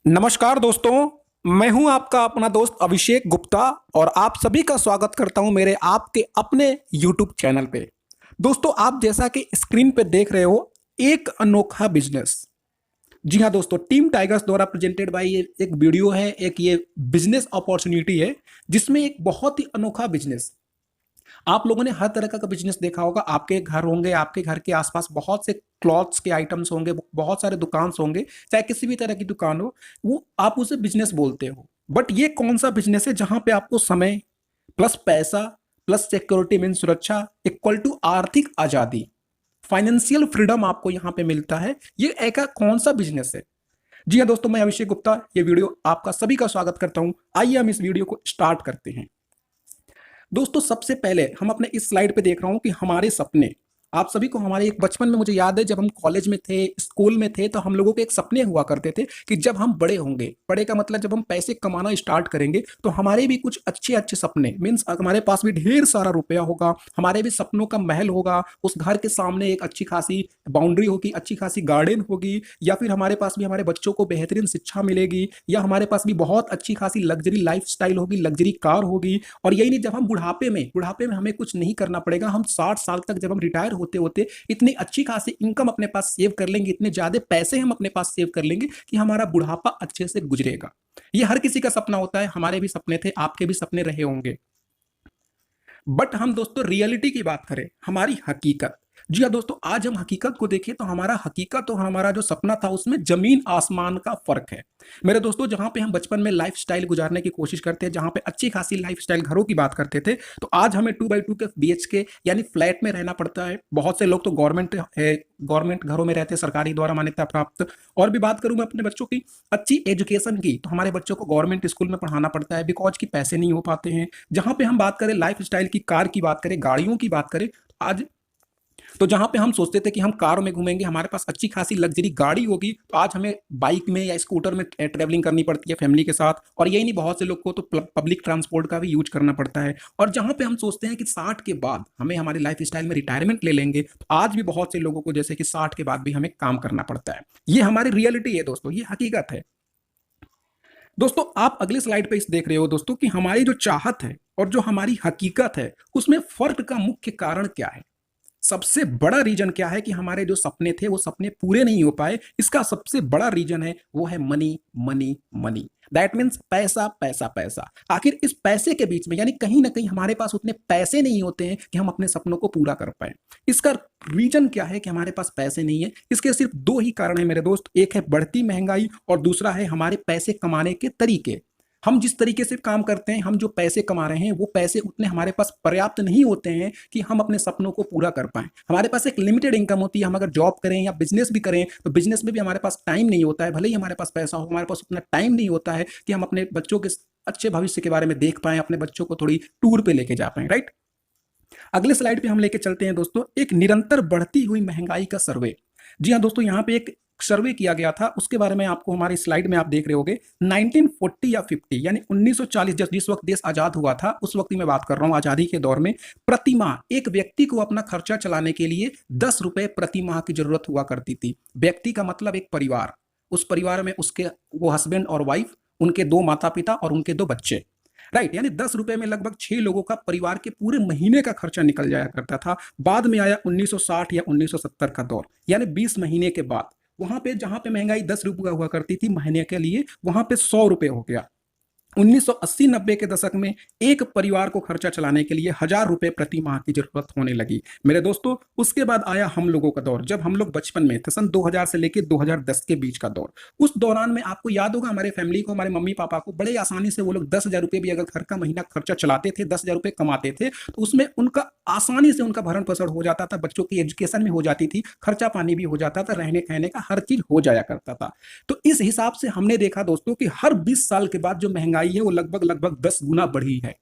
नमस्कार दोस्तों। मैं हूं आपका अपना दोस्त अभिषेक गुप्ता और आप सभी का स्वागत करता हूं मेरे आपके अपने YouTube चैनल पे। दोस्तों, आप जैसा कि स्क्रीन पे देख रहे हो, एक अनोखा बिजनेस। जी हां दोस्तों, टीम टाइगर्स द्वारा प्रेजेंटेड बाय ये एक वीडियो है, एक ये बिजनेस अपॉर्चुनिटी है जिसमें एक बहुत ही अनोखा बिजनेस। आप लोगों ने हर तरह का बिजनेस देखा होगा। आपके घर होंगे, आपके घर के आसपास बहुत से क्लॉथ्स के आइटम्स होंगे, बहुत सारे दुकान होंगे, चाहे किसी भी तरह की दुकान हो, वो आप उसे बिजनेस बोलते हो। बट ये कौन सा बिजनेस है जहां पे आपको समय प्लस पैसा प्लस सिक्योरिटी मीन सुरक्षा इक्वल टू आर्थिक आजादी, फाइनेंशियल फ्रीडम आपको यहां पे मिलता है। ये एक कौन सा बिजनेस है? जी हाँ दोस्तों, मैं अभिषेक गुप्ता ये वीडियो आपका सभी का स्वागत करता हूं। आइए हम इस वीडियो को स्टार्ट करते हैं। दोस्तों, सबसे पहले हम अपने इस स्लाइड पे देख रहा हूं कि हमारे सपने, आप सभी को हमारे एक बचपन में मुझे याद है, जब हम कॉलेज में थे, स्कूल में थे, तो हम लोगों के एक सपने हुआ करते थे कि जब हम बड़े होंगे, बड़े का मतलब जब हम पैसे कमाना स्टार्ट करेंगे, तो हमारे भी कुछ अच्छे अच्छे सपने मीन्स हमारे पास भी ढेर सारा रुपया होगा, हमारे भी सपनों का महल होगा, उस घर के सामने एक अच्छी खासी बाउंड्री होगी, अच्छी खासी गार्डन होगी, या फिर हमारे पास भी हमारे बच्चों को बेहतरीन शिक्षा मिलेगी, या हमारे पास भी बहुत अच्छी खासी लग्जरी लाइफ स्टाइल होगी, लग्जरी कार होगी। और यही नहीं, जब हम बुढ़ापे में हमें कुछ नहीं करना पड़ेगा, हम 60 साल तक जब हम रिटायर होते होते इतनी अच्छी खासी इनकम अपने पास सेव कर लेंगे, इतने ज्यादा पैसे हम अपने पास सेव कर लेंगे कि हमारा बुढ़ापा अच्छे से गुजरेगा। ये हर किसी का सपना होता है, हमारे भी सपने थे, आपके भी सपने रहे होंगे। बट हम दोस्तों रियलिटी की बात करें, हमारी हकीकत। जी हाँ दोस्तों, आज हम हकीकत को देखें तो हमारा हकीकत और हमारा जो सपना था उसमें जमीन आसमान का फर्क है। मेरे दोस्तों, जहां पे हम बचपन में लाइफ स्टाइल गुजारने की कोशिश करते हैं, जहां पे अच्छी खासी लाइफ स्टाइल घरों की बात करते थे, तो आज हमें 2x2 के BHK यानी फ्लैट में रहना पड़ता है। बहुत से लोग तो गवर्नमेंट घरों में रहते हैं, सरकारी द्वारा मान्यता प्राप्त। और भी बात करूं मैं अपने बच्चों की अच्छी एजुकेशन की, तो हमारे बच्चों को गवर्नमेंट स्कूल में पढ़ाना पड़ता है, बिकॉज की पैसे नहीं हो पाते हैं। जहां पे हम बात करें लाइफ स्टाइल की, कार की बात करें, गाड़ियों की बात करें, आज तो जहां पे हम सोचते थे कि हम कार में घूमेंगे, हमारे पास अच्छी खासी लग्जरी गाड़ी होगी, तो आज हमें बाइक में या स्कूटर में ट्रेवलिंग करनी पड़ती है फैमिली के साथ। और यही नहीं, बहुत से लोग को तो पब्लिक ट्रांसपोर्ट का भी यूज करना पड़ता है। और जहां पे हम सोचते हैं कि 60 के बाद हमें हमारी लाइफ स्टाइल में रिटायरमेंट ले लेंगे, तो आज भी बहुत से लोगों को जैसे कि 60 के बाद भी हमें काम करना पड़ता है। ये हमारी रियलिटी है दोस्तों, ये हकीकत है। दोस्तों, आप अगले स्लाइड पे इस देख रहे हो दोस्तों कि हमारी जो चाहत है और जो हमारी हकीकत है, उसमें फर्क का मुख्य कारण क्या है? सबसे बड़ा रीजन क्या है कि हमारे जो सपने थे वो सपने पूरे नहीं हो पाए? इसका सबसे बड़ा रीजन है, वो है money money money. That means पैसा पैसा पैसा। आखिर इस पैसे के बीच में, यानी कहीं ना कहीं हमारे पास उतने पैसे नहीं होते हैं कि हम अपने सपनों को पूरा कर पाए। इसका रीजन क्या है कि हमारे पास पैसे नहीं है? इसके सिर्फ दो ही कारण है मेरे दोस्त। एक है बढ़ती महंगाई और दूसरा है हमारे पैसे कमाने के तरीके। हम जिस तरीके से काम करते हैं, हम जो पैसे कमा रहे हैं, वो पैसे उतने हमारे पास पर्याप्त नहीं होते हैं कि हम अपने सपनों को पूरा कर पाएं। हमारे पास एक लिमिटेड इनकम होती है। हम अगर जॉब करें या बिजनेस भी करें, तो बिजनेस में भी हमारे पास टाइम नहीं होता है। भले ही हमारे पास पैसा हो, हमारे पास उतना टाइम नहीं होता है कि हम अपने बच्चों के अच्छे भविष्य के बारे में देख पाएं, अपने बच्चों को थोड़ी टूर पे लेके जा पाएं। राइट, अगले स्लाइड पे हम लेके चलते हैं दोस्तों, एक निरंतर बढ़ती हुई महंगाई का सर्वे। जी हाँ दोस्तों, यहाँ पे एक सर्वे किया गया था, उसके बारे में आपको हमारी स्लाइड में आप देख रहे होगे। 1940 या 50 यानी 1940, जिस वक्त देश आजाद हुआ था, उस वक्त की मैं बात कर रहा हूँ, आजादी के दौर में प्रति माह एक व्यक्ति को अपना खर्चा चलाने के लिए 10 रुपए प्रति माह की जरूरत हुआ करती थी। व्यक्ति का मतलब एक परिवार, उस परिवार में उसके वो हस्बैंड और वाइफ, उनके दो माता पिता और उनके दो बच्चे। राइट, यानी 10 रुपए में लगभग 6 लोगों का परिवार के पूरे महीने का खर्चा निकल जाया करता था। बाद में आया 1960 या 1970 का दौर, यानी 20 महीने के बाद वहां पे जहां पे महंगाई 10 रुपये हुआ करती थी महीने के लिए, वहां पे 100 रुपए हो गया। 1980-90 के दशक में एक परिवार को खर्चा चलाने के लिए 1000 रुपए प्रति माह की जरूरत होने लगी मेरे दोस्तों। उसके बाद आया हम लोगों का दौर, जब हम लोग बचपन में थे, सन 2000 से लेकर 2010 के बीच का दौर। उस दौरान में आपको याद होगा, हमारे फैमिली को, हमारे मम्मी पापा को बड़े आसानी से वो लोग 10,000 रुपए भी अगर घर का महीना खर्चा चलाते थे, 10,000 रुपए कमाते थे, तो उसमें उनका आसानी से उनका भरण पोषण हो जाता था, बच्चों की एजुकेशन में हो जाती थी, खर्चा पानी भी हो जाता था, रहने कहने का हर चीज हो जाया करता था। तो इस हिसाब से हमने देखा दोस्तों कि हर 20 साल के बाद जो महंगाई है वो लगभग लगभग 10 गुना बढ़ी है।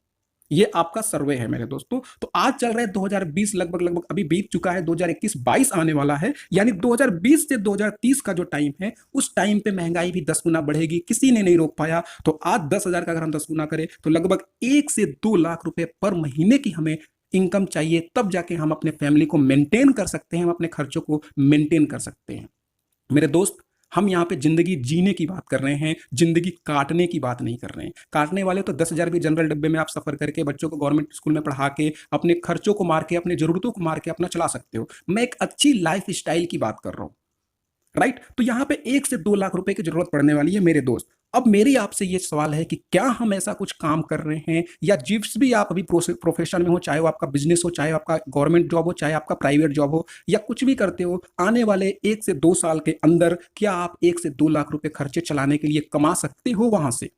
ये आपका सर्वे है मेरे दोस्तों। तो आज चल रहा है 2020, लगभग लगभग अभी बीत चुका है, 2021-22 आने वाला है, यानी 2020 से 2030 का जो टाइम है, उस टाइम पे महंगाई भी 10 गुना बढ़ेगी। किसी ने नहीं रोक पाया। तो आज 10,000 का अगर हम 10 गुना करें, तो लगभग 1 से 2 लाख रुपए पर महीने की हमें इनकम चाहिए, तब जाके हम अपने फैमिली को मेंटेन कर सकते हैं, हम अपने खर्चों को मेंटेन कर सकते हैं। मेरे दोस्त, हम यहाँ पे जिंदगी जीने की बात कर रहे हैं, जिंदगी काटने की बात नहीं कर रहे हैं। काटने वाले तो 10,000 भी जनरल डब्बे में आप सफर करके बच्चों को गवर्नमेंट स्कूल में पढ़ा के अपने खर्चों को मार के अपनी जरूरतों को मार के अपना चला सकते हो। मैं एक अच्छी लाइफ स्टाइल की बात कर रहा हूँ, राइट। तो यहाँ पे 1 से 2 लाख रुपए की जरूरत पड़ने वाली है मेरे दोस्त। अब मेरी आपसे ये सवाल है कि क्या हम ऐसा कुछ काम कर रहे हैं, या जिस भी आप अभी प्रोफेशन में हो, चाहे वो आपका बिजनेस हो, चाहे आपका गवर्नमेंट जॉब हो, चाहे आपका प्राइवेट जॉब हो, या कुछ भी करते हो, आने वाले 1 से 2 साल के अंदर क्या आप 1 से 2 लाख रुपए खर्चे चलाने के लिए कमा सकते हो वहां से?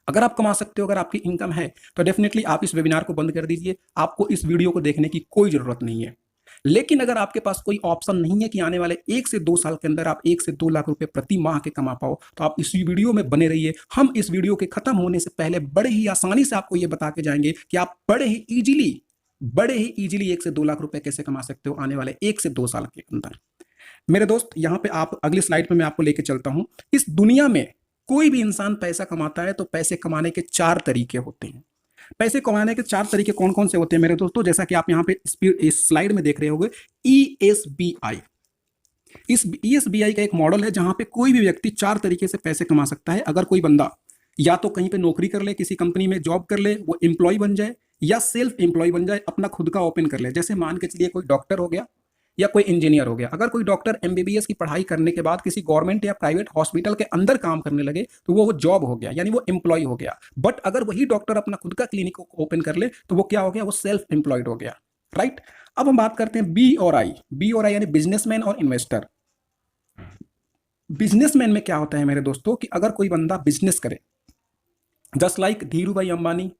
अगर आप कमा सकते हो, अगर आपकी इनकम है, तो डेफिनेटली आप इस वेबिनार को बंद कर दीजिए। आपको इस वीडियो को देखने की कोई जरूरत नहीं है। लेकिन अगर आपके पास कोई ऑप्शन नहीं है कि आने वाले 1 से 2 साल के अंदर आप 1 से 2 लाख रुपए प्रति माह के कमा पाओ, तो आप इस वीडियो में बने रहिए। हम इस वीडियो के खत्म होने से पहले बड़े ही आसानी से आपको यह बता के जाएंगे कि आप बड़े ही इजीली 1 से 2 लाख रुपए कैसे कमा सकते हो आने वाले 1 से 2 साल के अंदर। मेरे दोस्त, यहाँ पे आप अगली स्लाइड पे मैं आपको लेके चलता हूं। इस दुनिया में कोई भी इंसान पैसा कमाता है तो पैसे कमाने के 4 तरीके होते हैं। पैसे कमाने के 4 तरीके कौन कौन से होते हैं मेरे दोस्तों? जैसा कि आप यहाँ पे इस स्लाइड में देख रहे होंगे, ESBI। इस ESBI का एक मॉडल है जहां पे कोई भी व्यक्ति 4 तरीके से पैसे कमा सकता है। अगर कोई बंदा या तो कहीं पे नौकरी कर ले, किसी कंपनी में जॉब कर ले, वो एम्प्लॉय बन जाए, या सेल्फ एम्प्लॉय बन जाए, अपना खुद का ओपन कर ले। जैसे मान के चलिए कोई डॉक्टर हो गया या कोई इंजीनियर हो गया। अगर कोई डॉक्टर MBBS की पढ़ाई करने के बाद किसी गवर्नमेंट या प्राइवेट हॉस्पिटल के अंदर काम करने लगे तो वो जॉब हो गया, यानी वो एम्प्लॉय हो गया। बट अगर वही डॉक्टर अपना खुद का क्लिनिक ओपन कर ले तो वो क्या हो गया? वो सेल्फ एम्प्लॉयड हो गया, राइट। अब हम बात करते हैं B और I यानी बिजनेसमैन और इन्वेस्टर। बिजनेसमैन में क्या होता है मेरे दोस्तों कि अगर कोई बंदा बिजनेस करे, जस्ट लाइक धीरू भाई अंबानी,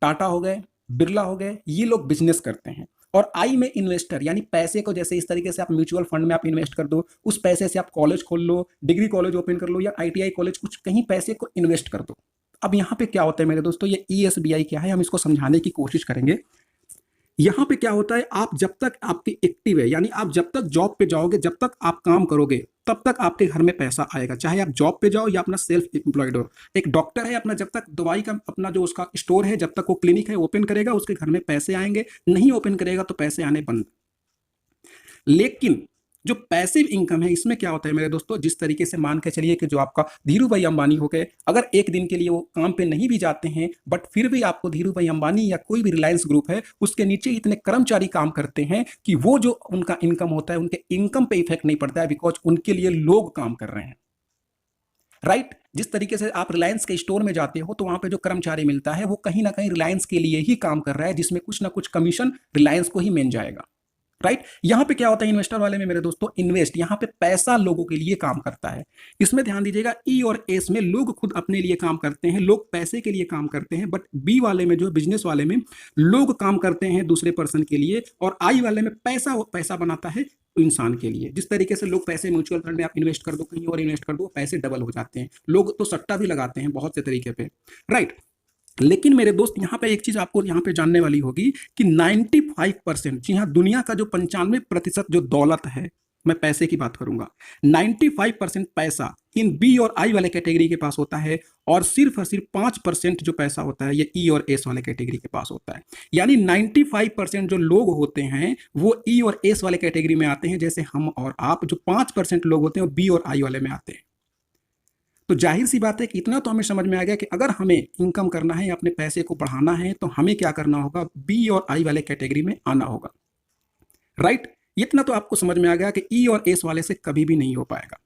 टाटा हो गए, बिरला हो गए, ये लोग बिजनेस करते हैं। और आई में इन्वेस्टर, यानी पैसे को जैसे इस तरीके से आप म्यूचुअल फंड में आप इन्वेस्ट कर दो, उस पैसे से आप कॉलेज खोल लो, डिग्री कॉलेज ओपन कर लो, या ITI कॉलेज, कुछ कहीं पैसे को इन्वेस्ट कर दो। अब यहाँ पे क्या होता है मेरे दोस्तों, ये ESBI क्या है, हम इसको समझाने की कोशिश करेंगे। यहाँ पे क्या होता है, आप जब तक आपकी एक्टिव है, यानी आप जब तक जॉब पे जाओगे, जब तक आप काम करोगे, तब तक आपके घर में पैसा आएगा, चाहे आप जॉब पे जाओ या अपना सेल्फ एम्प्लॉयड हो। एक डॉक्टर है, अपना जब तक दवाई का अपना जो उसका स्टोर है, जब तक वो क्लिनिक है ओपन करेगा, उसके घर में पैसे आएंगे। नहीं ओपन करेगा तो पैसे आने बंद। लेकिन जो पैसिव इनकम है, इसमें क्या होता है मेरे दोस्तों, जिस तरीके से मान के चलिए कि जो आपका धीरू भाई अंबानी हो गए, अगर एक दिन के लिए वो काम पे नहीं भी जाते हैं, बट फिर भी आपको धीरू भाई अंबानी या कोई भी रिलायंस ग्रुप है, उसके नीचे इतने कर्मचारी काम करते हैं कि वो जो उनका इनकम होता है, उनके इनकम पे इफेक्ट नहीं पड़ता है, बिकॉज उनके लिए लोग काम कर रहे हैं, राइट। जिस तरीके से आप रिलायंस के स्टोर में जाते हो तो वहां पे जो कर्मचारी मिलता है वो कहीं ना कहीं रिलायंस के लिए ही काम कर रहा है, जिसमें कुछ ना कुछ कमीशन रिलायंस को ही मिल जाएगा, राइट। यहां पे क्या होता है इन्वेस्टर वाले में मेरे दोस्तों, इन्वेस्ट, यहां पे पैसा लोगों के लिए काम करता है। इसमें ध्यान दीजिएगा, ई और एस में लोग खुद अपने लिए काम करते हैं, लोग पैसे के लिए काम करते हैं, बट बी वाले में जो बिजनेस वाले में लोग काम करते हैं दूसरे पर्सन के लिए, और आई वाले में पैसा बनाता है इंसान के लिए। जिस तरीके से लोग पैसे म्यूचुअल फंड में आप इन्वेस्ट कर दो, कहीं और इन्वेस्ट कर दो, पैसे डबल हो जाते हैं। लोग तो सट्टा भी लगाते हैं बहुत से तरीके पे, राइट। लेकिन मेरे दोस्त, यहाँ पे एक चीज आपको यहाँ पे जानने वाली होगी कि 95%, जी हाँ, दुनिया का जो 95% जो दौलत है, मैं पैसे की बात करूंगा, 95% पैसा इन बी और आई वाले कैटेगरी के पास होता है, और सिर्फ 5% जो पैसा होता है ये ई और एस वाले कैटेगरी के पास होता है। यानी 95% जो लोग होते हैं वो ई और एस वाले कैटेगरी में आते हैं, जैसे हम और आप। जो 5% लोग होते हैं वो बी और आई वाले में आते हैं। तो जाहिर सी बात है कि इतना तो हमें समझ में आ गया कि अगर हमें इनकम करना है, अपने पैसे को बढ़ाना है, तो हमें क्या करना होगा, बी और आई वाले कैटेगरी में आना होगा, राइट। इतना तो आपको समझ में आ गया कि ई और एस वाले से कभी भी नहीं हो पाएगा।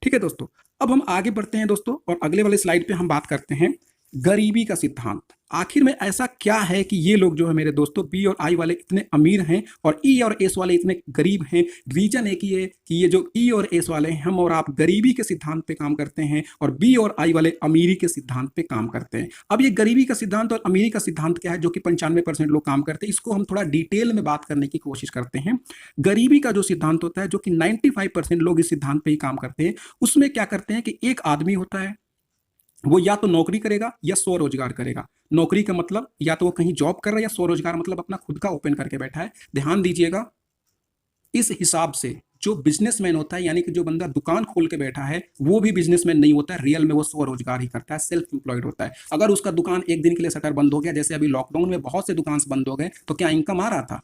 ठीक है दोस्तों, अब हम आगे बढ़ते हैं दोस्तों, और अगले वाले स्लाइड पे हम बात करते हैं गरीबी का सिद्धांत। आखिर में ऐसा क्या है कि ये लोग जो है मेरे दोस्तों, बी और आई वाले इतने अमीर हैं और ई और एस वाले इतने गरीब हैं? रीजन एक ये कि ये जो ई और एस वाले हैं, हम और आप गरीबी के सिद्धांत पे काम करते हैं, और बी और आई वाले अमीरी के सिद्धांत पे काम करते हैं। अब ये गरीबी का सिद्धांत और अमीरी का सिद्धांत क्या है, जो कि 95% लोग काम करते हैं, इसको हम थोड़ा डिटेल में बात करने की कोशिश करते हैं। गरीबी का जो सिद्धांत होता है, जो कि 95% लोग इस सिद्धांत पे ही काम करते हैं, उसमें क्या करते हैं कि एक आदमी होता है, वो या तो नौकरी करेगा या स्वरोजगार करेगा। नौकरी का मतलब या तो वो कहीं जॉब कर रहा है, या स्वरोजगार मतलब अपना खुद का ओपन करके बैठा है। ध्यान दीजिएगा, इस हिसाब से जो बिजनेसमैन होता है, यानी कि जो बंदा दुकान खोल के बैठा है, वो भी बिजनेसमैन नहीं होता है, रियल में वो स्वरोजगार ही करता है, सेल्फ एम्प्लॉयड होता है। अगर उसका दुकान एक दिन के लिए शटर बंद हो गया, जैसे अभी लॉकडाउन में बहुत से दुकान बंद हो गए, तो क्या इनकम आ रहा था?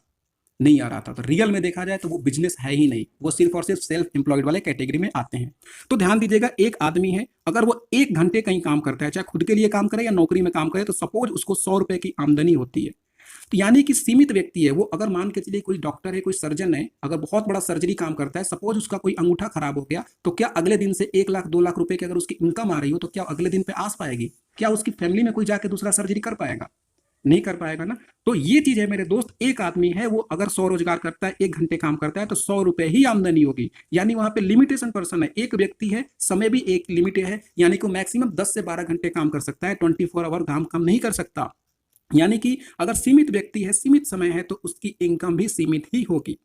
नहीं आ रहा था। तो रियल में देखा जाए तो वो बिजनेस है ही नहीं, वो सिर्फ और सिर्फ सेल्फ एम्प्लॉयड वाले कैटेगरी में आते हैं। तो ध्यान दीजिएगा, एक आदमी है, अगर वो 1 घंटे कहीं काम करता है, चाहे खुद के लिए काम करे या नौकरी में काम करे, तो सपोज उसको 100 रुपए की आमदनी होती है। तो यानी कि सीमित व्यक्ति है वो, अगर मान के चलिए कोई डॉक्टर है, कोई सर्जन है, अगर बहुत बड़ा सर्जरी काम करता है, सपोज उसका कोई अंगूठा खराब हो गया, तो क्या अगले दिन से 1 लाख 2 लाख रुपए की अगर उसकी इनकम आ रही हो, तो क्या अगले दिन पे आस पाएगी? क्या उसकी फैमिली में कोई जाके दूसरा सर्जरी कर पाएगा? नहीं कर पाएगा ना। तो ये चीज है मेरे दोस्त, एक आदमी है वो अगर 100 रोजगार करता है, 1 घंटे काम करता है, तो 100 रुपए ही आमदनी होगी। यानी वहां पे लिमिटेशन पर्सन है, एक व्यक्ति है, समय भी एक लिमिटेड है, यानी कि मैक्सिमम 10 से 12 घंटे काम कर सकता है, 24 आवर काम नहीं कर सकता। यानी कि अगर सीमित व्यक्ति है, सीमित समय है, तो उसकी इनकम भी सीमित ही होगी।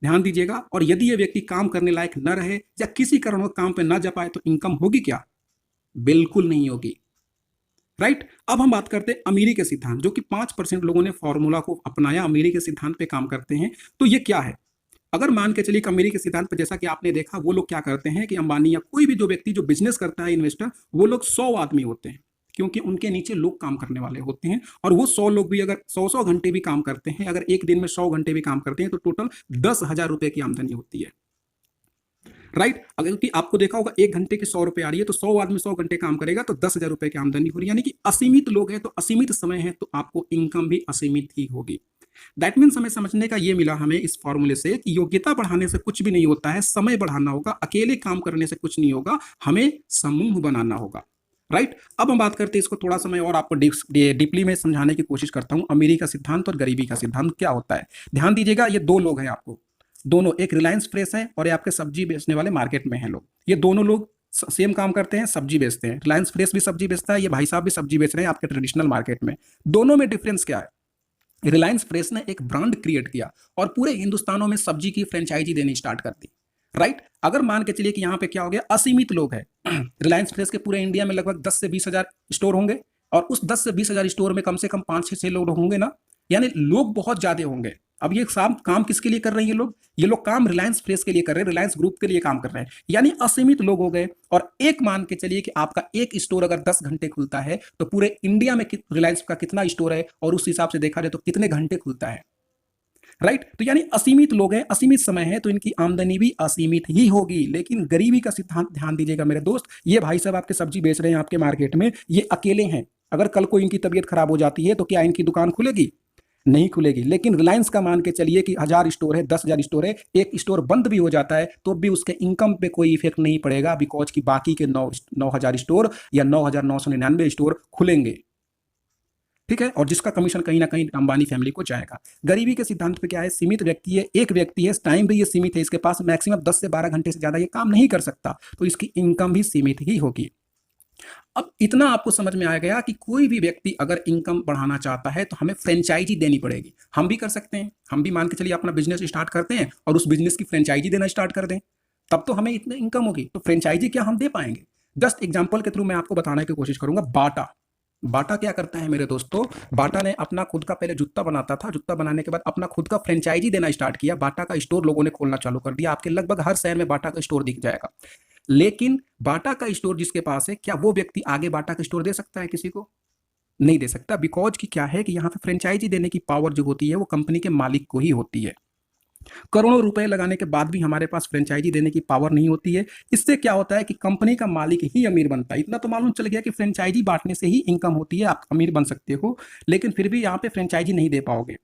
ध्यान दीजिएगा। और यदि ये व्यक्ति काम करने लायक न रहे या किसी कारण काम पे न जा पाए, तो इनकम होगी क्या? बिल्कुल नहीं होगी। राइट। अब हम बात करते हैं अमीरी के सिद्धांत, जो कि 5% लोगों ने फॉर्मूला को अपनाया, अमीरी के सिद्धांत पे काम करते हैं। तो ये क्या है? अगर मान के चलिए अमीरी के सिद्धांत पर, जैसा कि आपने देखा, वो लोग क्या करते हैं कि अंबानी या कोई भी जो व्यक्ति जो बिजनेस करता है, इन्वेस्टर, वो लोग 100 आदमी होते हैं, क्योंकि उनके नीचे लोग काम करने वाले होते हैं। और वो 100 लोग भी अगर 100 घंटे भी काम करते हैं, अगर एक दिन में 100 घंटे भी काम करते हैं, तो टोटल 10,000 रुपए की आमदनी होती है। राइट। अगर कि आपको देखा होगा 1 घंटे की 100 रुपए आ रही है, तो 100 आदमी 100 घंटे काम करेगा तो 10,000 रुपए की आमदनी हो रही है। यानी कि असीमित लोग हैं तो असीमित समय है, तो आपको इनकम भी असीमित ही होगी। दैट मीन्स हमें समझने का ये मिला हमें इस फॉर्मूले से कि योग्यता बढ़ाने से कुछ भी नहीं होता है, समय बढ़ाना होगा, अकेले काम करने से कुछ नहीं होगा, हमें समूह बनाना होगा। राइट। अब हम बात करते हैं इसको थोड़ा सा मैं और आपको डीपली में समझाने की कोशिश करता हूं, अमीरी का सिद्धांत और गरीबी का सिद्धांत क्या होता है। ध्यान दीजिएगा, ये 2 लोग हैं आपको, दोनों, एक रिलायंस फ्रेश है और ये आपके सब्जी बेचने वाले मार्केट में हैं लोग। ये दोनों लोग सेम काम करते हैं, सब्जी बेचते हैं। रिलायंस फ्रेश भी सब्जी बेचता है, ये भाई साहब भी सब्जी बेच रहे हैं आपके ट्रेडिशनल मार्केट में। दोनों में डिफरेंस क्या है? रिलायंस फ्रेश ने एक ब्रांड क्रिएट किया और पूरे हिंदुस्तानों में सब्जी की फ्रेंचाइजी देनी स्टार्ट कर दी। राइट। अगर मान के चलिए कि यहाँ पे क्या हो गया, असीमित लोग हैं। रिलायंस फ्रेश के पूरे इंडिया में लगभग 10 से 20 हजार स्टोर होंगे, और उस 10 से 20 हजार स्टोर में कम से कम 5-6 लोग होंगे ना, यानी लोग बहुत ज्यादा होंगे। अब ये काम किसके लिए कर रहे हैं ये लोग? ये लोग काम रिलायंस फ्रेश के लिए कर रहे हैं, रिलायंस ग्रुप के लिए काम कर रहे हैं, यानी असीमित लोग हो गए। और एक मान के चलिए कि आपका एक स्टोर अगर 10 घंटे खुलता है, तो पूरे इंडिया में रिलायंस का कितना स्टोर है, और उस हिसाब से देखा जाए तो कितने घंटे खुलता है। राइट। तो यानी असीमित लोग हैं, असीमित समय है, तो इनकी आमदनी भी असीमित ही होगी। लेकिन गरीबी का सिद्धांत ध्यान दीजिएगा मेरे दोस्त, ये भाई साहब आपके सब्जी बेच रहे हैं आपके मार्केट में, ये अकेले हैं। अगर कल को इनकी तबीयत खराब हो जाती है, तो क्या इनकी दुकान खुलेगी? नहीं खुलेगी। लेकिन रिलायंस का मान के चलिए कि 1000 स्टोर है, 10,000 स्टोर है, एक स्टोर बंद भी हो जाता है तो भी उसके इनकम पे कोई इफेक्ट नहीं पड़ेगा, बिकॉज की बाकी के 9,000 स्टोर या 9,999 स्टोर खुलेंगे। ठीक है। और जिसका कमीशन कहीं ना कहीं अंबानी फैमिली को जाएगा। गरीबी के सिद्धांत पे क्या है, सीमित व्यक्ति है, एक व्यक्ति है, टाइम भी ये सीमित है, इसके पास मैक्सिमम 10 से 12 घंटे से ज्यादा ये काम नहीं कर सकता, तो इसकी इनकम भी सीमित ही होगी। अब इतना आपको समझ में आ गया कि कोई भी व्यक्ति अगर इनकम बढ़ाना चाहता है, तो हमें फ्रेंचाइजी देनी पड़ेगी। हम भी कर सकते हैं, हम भी मान के चलिए अपना बिजनेस स्टार्ट करते हैं और उस बिजनेस की फ्रेंचाइजी देना स्टार्ट कर दें, तब तो हमें इतनी इनकम होगी। तो फ्रेंचाइजी क्या हम दे पाएंगे? जस्ट एग्जाम्पल के थ्रू मैं आपको बताने की कोशिश करूंगा। बाटा, बाटा क्या करता है मेरे दोस्तों, बाटा ने अपना खुद का, पहले जूता बनाता था, जूता बनाने के बाद अपना खुद का फ्रेंचाइजी देना स्टार्ट किया, बाटा का स्टोर लोगों ने खोलना चालू कर दिया। आपके लगभग हर शहर में बाटा का स्टोर दिख जाएगा। लेकिन बाटा का स्टोर जिसके पास है, क्या वो व्यक्ति आगे बाटा का स्टोर दे सकता है किसी को? नहीं दे सकता, बिकॉज की क्या है कि यहाँ पे फ्रेंचाइजी देने की पावर जो होती है वो कंपनी के मालिक को ही होती है। करोड़ों रुपए लगाने के बाद भी हमारे पास फ्रेंचाइजी देने की पावर नहीं होती है। इससे क्या होता है कि कंपनी का मालिक ही अमीर बनता है। इतना तो मालूम चल गया कि फ्रेंचाइजी बांटने से ही इनकम होती है, आप अमीर बन सकते हो, लेकिन फिर भी यहाँ पे फ्रेंचाइजी नहीं दे पाओगे।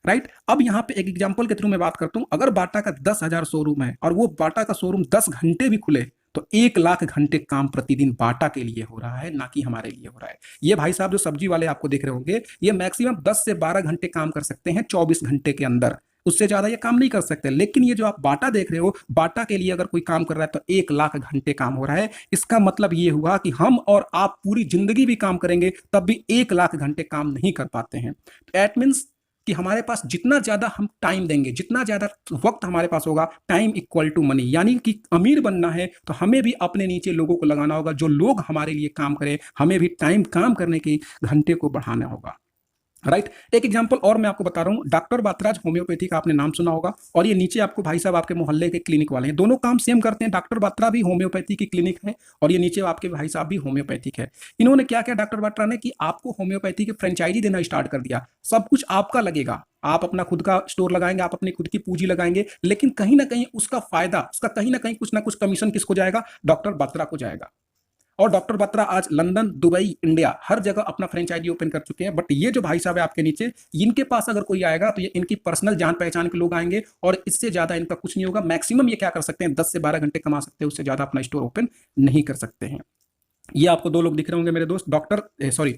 राइट। अब यहाँ पे एक एग्जांपल के थ्रू मैं बात करता हूँ। अगर बाटा का 10,000 शोरूम है और वो बाटा का शोरूम 10 घंटे भी खुले, तो 1 लाख घंटे काम प्रतिदिन बाटा के लिए हो रहा है, ना कि हमारे लिए हो रहा है। ये भाई साहब जो सब्जी वाले आपको देख रहे होंगे, ये मैक्सिमम 10 से 12 घंटे काम कर सकते हैं 24 घंटे के अंदर, उससे ज्यादा ये काम नहीं कर सकते। लेकिन ये जो आप बाटा देख रहे हो, बाटा के लिए अगर कोई काम कर रहा है तो 1 लाख घंटे काम हो रहा है। इसका मतलब ये हुआ कि हम और आप पूरी जिंदगी भी काम करेंगे तब भी 1 लाख घंटे काम नहीं कर पाते हैं। दैट मीन्स कि हमारे पास जितना ज्यादा हम टाइम देंगे, जितना ज्यादा वक्त हमारे पास होगा, टाइम इक्वल टू मनी, यानी कि अमीर बनना है तो हमें भी अपने नीचे लोगों को लगाना होगा, जो लोग हमारे लिए काम करें, हमें भी टाइम काम करने के घंटे को बढ़ाना होगा। राइट। एक एग्जांपल और मैं आपको बता रहा हूँ, डॉक्टर बातराज होम्योपैथी का आपने नाम सुना होगा, और ये नीचे आपको भाई साहब आपके मोहल्ले के क्लिनिक वाले हैं, दोनों काम सेम करते हैं। डॉक्टर बात्रा भी होम्योपैथी की क्लिनिक है और ये नीचे आपके भाई साहब भी होम्योपैथिक है। इन्होंने क्या किया डॉक्टर बात्रा ने कि आपको होम्योपैथी की फ्रेंचाइजी देना स्टार्ट कर दिया। सब कुछ आपका लगेगा, आप अपना खुद का स्टोर लगाएंगे, आप अपनी खुद की पूंजी लगाएंगे, लेकिन कहीं ना कहीं उसका फायदा, उसका कहीं ना कहीं कुछ ना कुछ कमीशन किसको जाएगा? डॉक्टर बात्रा को जाएगा। और डॉक्टर बत्रा आज लंदन, दुबई, इंडिया हर जगह अपना फ्रेंचाइजी ओपन कर चुके हैं। बट ये जो भाई साहब है आपके नीचे, इनके पास अगर कोई आएगा तो ये इनकी पर्सनल जान पहचान के लोग आएंगे और इससे ज्यादा इनका कुछ नहीं होगा। मैक्सिमम ये क्या कर सकते हैं, 10 से 12 घंटे कमा सकते हैं, उससे ज्यादा अपना स्टोर ओपन नहीं कर सकते हैं। ये आपको दो लोग दिख रहे होंगे मेरे दोस्त, डॉक्टर सॉरी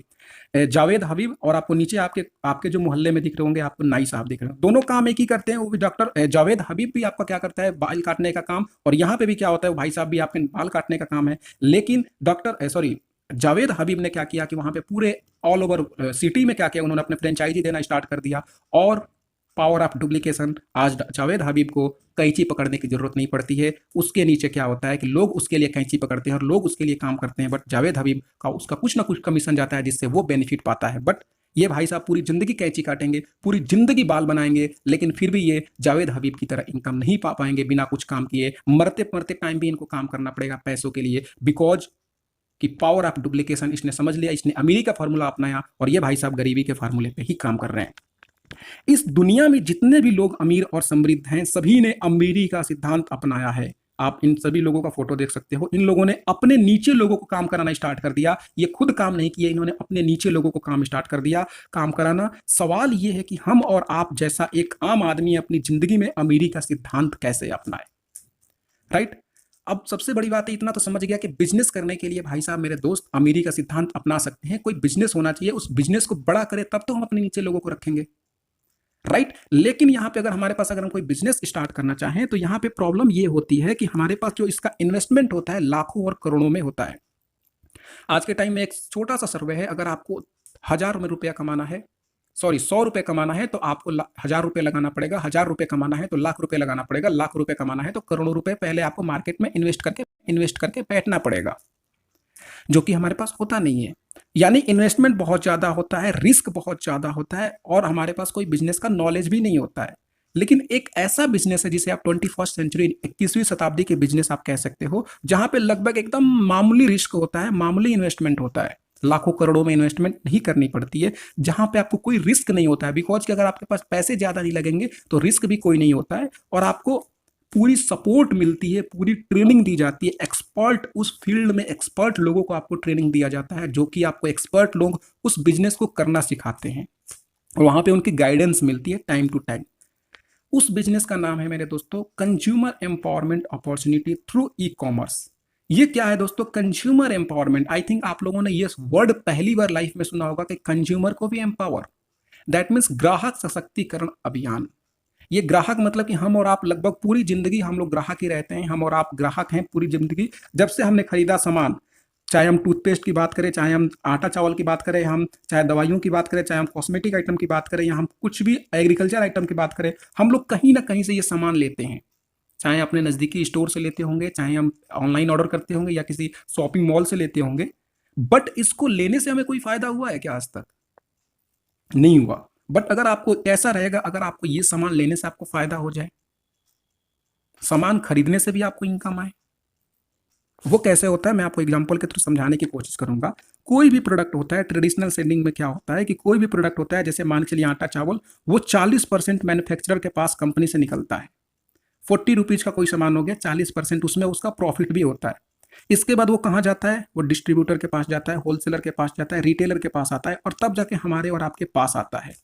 जावेद हबीब, और आपको नीचे आपके आपके जो मोहल्ले में दिख रहे होंगे आपको नाई साहब दिख रहे हैं। दोनों काम एक ही करते हैं। वो भी डॉक्टर जावेद हबीब भी आपका क्या करता है, बाल काटने का काम, और यहाँ पे भी क्या होता है, भाई साहब भी आपके बाल काटने का काम है। लेकिन डॉक्टर सॉरी जावेद हबीब ने क्या किया कि वहां पे पूरे ऑल ओवर सिटी में क्या किया, उन्होंने अपने फ्रेंचाइजी देना स्टार्ट कर दिया। और पावर ऑफ डुप्लीकेशन, आज जावेद हबीब को कैंची पकड़ने की जरूरत नहीं पड़ती है। उसके नीचे क्या होता है कि लोग उसके लिए कैंची पकड़ते हैं और लोग उसके लिए काम करते हैं, बट जावेद हबीब का उसका कुछ ना कुछ कमीशन जाता है जिससे वो बेनिफिट पाता है। बट ये भाई साहब पूरी जिंदगी कैंची काटेंगे, पूरी जिंदगी बाल बनाएंगे, लेकिन फिर भी ये जावेद हबीब की तरह इनकम नहीं पा पाएंगे बिना कुछ काम किए। मरते मरते टाइम भी इनको काम करना पड़ेगा पैसों के लिए, बिकॉज कि पावर ऑफ डुप्लीकेशन इसने समझ लिया, इसने अमीरी का फार्मूला अपनाया, और ये भाई साहब गरीबी के फार्मूले पे ही काम कर रहे हैं। इस दुनिया में जितने भी लोग अमीर और समृद्ध हैं, सभी ने अमीरी का सिद्धांत अपनाया है। आप इन सभी लोगों का फोटो देख सकते हो। इन लोगों ने अपने नीचे लोगों को काम कराना स्टार्ट कर दिया। ये खुद काम नहीं किए, इन्होंने अपने नीचे लोगों को काम स्टार्ट कर दिया, काम कराना। सवाल ये है कि हम और आप जैसा एक आम आदमी अपनी जिंदगी में अमीरी का सिद्धांत कैसे अपनाए, राइट। अब सबसे बड़ी बात है, इतना तो समझ गया कि बिजनेस करने के लिए भाई साहब मेरे दोस्त अमीरी का सिद्धांत अपना सकते हैं। कोई बिजनेस होना चाहिए, उस बिजनेस को बड़ा करे, तब तो हम अपने नीचे लोगों को रखेंगे, राइट। लेकिन यहां पे अगर हमारे पास अगर हम कोई बिजनेस स्टार्ट करना चाहें तो यहां पे प्रॉब्लम ये होती है कि हमारे पास जो इसका इन्वेस्टमेंट होता है लाखों और करोड़ों में होता है। आज के टाइम में एक छोटा सा सर्वे है, अगर आपको 1,000 रुपया कमाना है, सॉरी 100 रुपये कमाना है तो आपको 1,000 रुपये लगाना पड़ेगा, 1,000 रुपये कमाना है तो लाख रुपए लगाना पड़ेगा, लाख रुपए कमाना है तो करोड़ों रुपए पहले आपको मार्केट में इन्वेस्ट करके बैठना पड़ेगा, जो कि हमारे पास होता नहीं है। यानी इन्वेस्टमेंट बहुत ज़्यादा होता है, रिस्क बहुत ज़्यादा होता है, और हमारे पास कोई बिजनेस का नॉलेज भी नहीं होता है। लेकिन एक ऐसा बिजनेस है जिसे आप 21st सेंचुरी, 21वीं शताब्दी के बिजनेस आप कह सकते हो, जहां पे लगभग एकदम मामूली रिस्क होता है, मामूली इन्वेस्टमेंट होता है, लाखों करोड़ों में इन्वेस्टमेंट नहीं करनी पड़ती है, जहां पे आपको कोई रिस्क नहीं होता है। बिकॉज कि अगर आपके पास पैसे ज़्यादा नहीं लगेंगे तो रिस्क भी कोई नहीं होता है, और आपको पूरी सपोर्ट मिलती है, पूरी ट्रेनिंग दी जाती है। एक्सपर्ट, उस फील्ड में एक्सपर्ट लोगों को आपको ट्रेनिंग दिया जाता है, जो कि आपको एक्सपर्ट लोग उस बिजनेस को करना सिखाते हैं, और वहां पे उनकी गाइडेंस मिलती है टाइम टू टाइम। उस बिजनेस का नाम है मेरे दोस्तों consumer empowerment opportunity through e commerce. ये क्या है दोस्तों, कंज्यूमर एम्पावरमेंट। आई थिंक आप लोगों ने ये वर्ड पहली बार लाइफ में सुना होगा कि कंज्यूमर को भी एम्पावर, दैट मीन्स ग्राहक सशक्तिकरण अभियान। ये ग्राहक मतलब कि हम और आप लगभग पूरी जिंदगी हम लोग ग्राहक ही रहते हैं। हम और आप ग्राहक हैं पूरी जिंदगी। जब से हमने खरीदा सामान, चाहे हम टूथपेस्ट की बात करें, चाहे हम आटा चावल की बात करें, हम चाहे दवाइयों की बात करें, चाहे हम कॉस्मेटिक आइटम की बात करें, या हम कुछ भी एग्रीकल्चर आइटम की बात करें, हम लोग कहीं ना कहीं से ये सामान लेते हैं। चाहे अपने नज़दीकी स्टोर से लेते होंगे, चाहे हम ऑनलाइन ऑर्डर करते होंगे, या किसी शॉपिंग मॉल से लेते होंगे। बट इसको लेने से हमें कोई फायदा हुआ है क्या? आज तक नहीं हुआ। बट अगर आपको कैसा रहेगा, अगर आपको ये सामान लेने से आपको फायदा हो जाए, सामान खरीदने से भी आपको इनकम आए, वो कैसे होता है मैं आपको एग्जांपल के थ्रू समझाने की कोशिश करूंगा। कोई भी प्रोडक्ट होता है, ट्रेडिशनल सेलिंग में क्या होता है कि कोई भी प्रोडक्ट होता है, जैसे मान के चलिए आटा चावल, वो 40% मैन्युफैक्चरर के पास कंपनी से निकलता है। 40 रुपीज का कोई सामान हो गया, 40% उसमें उसका प्रॉफिट भी होता है। इसके बाद वो कहाँ जाता है, वो डिस्ट्रीब्यूटर के पास जाता है, होलसेलर के पास जाता है, रिटेलर के पास आता है, और तब जाके हमारे और आपके पास आता है,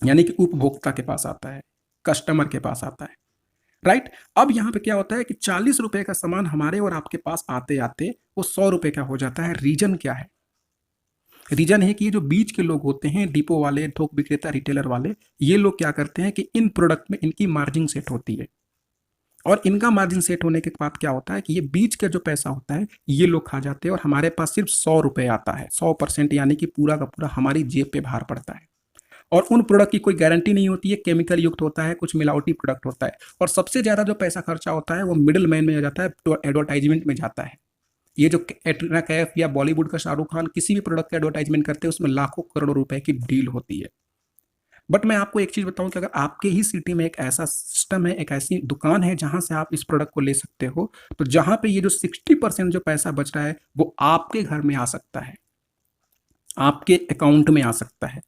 यानी कि उपभोक्ता के पास आता है, कस्टमर के पास आता है, राइट। अब यहाँ पे क्या होता है कि 40 रुपए का सामान हमारे और आपके पास आते आते वो 100 रुपए का हो जाता है। रीजन क्या है? रीजन है कि ये जो बीच के लोग होते हैं, डिपो वाले, थोक विक्रेता, रिटेलर वाले, ये लोग क्या करते हैं कि इन प्रोडक्ट में इनकी मार्जिन सेट होती है, और इनका मार्जिन सेट होने के बाद क्या होता है कि ये बीच का जो पैसा होता है ये लोग खा जाते हैं, और हमारे पास सिर्फ 100 रुपए आता है। 100%, यानी कि पूरा का पूरा हमारी जेब पे भार पड़ता है। और उन प्रोडक्ट की कोई गारंटी नहीं होती है, केमिकल युक्त होता है, कुछ मिलावटी प्रोडक्ट होता है, और सबसे ज़्यादा जो पैसा खर्चा होता है वो मिडिल मैन में जाता है, तो एडवर्टाइजमेंट में जाता है। ये जो कैटरीना कैफ या बॉलीवुड का शाहरुख खान किसी भी प्रोडक्ट का एडवर्टाइजमेंट करते हैं उसमें लाखों करोड़ों रुपए की डील होती है। बट मैं आपको एक चीज बताऊं कि अगर आपके ही सिटी में एक ऐसा सिस्टम है, एक ऐसी दुकान है जहां से आप इस प्रोडक्ट को ले सकते हो, तो जहां पे ये जो 60% जो पैसा बच रहा है वो आपके घर में आ सकता है, आपके अकाउंट में आ सकता है।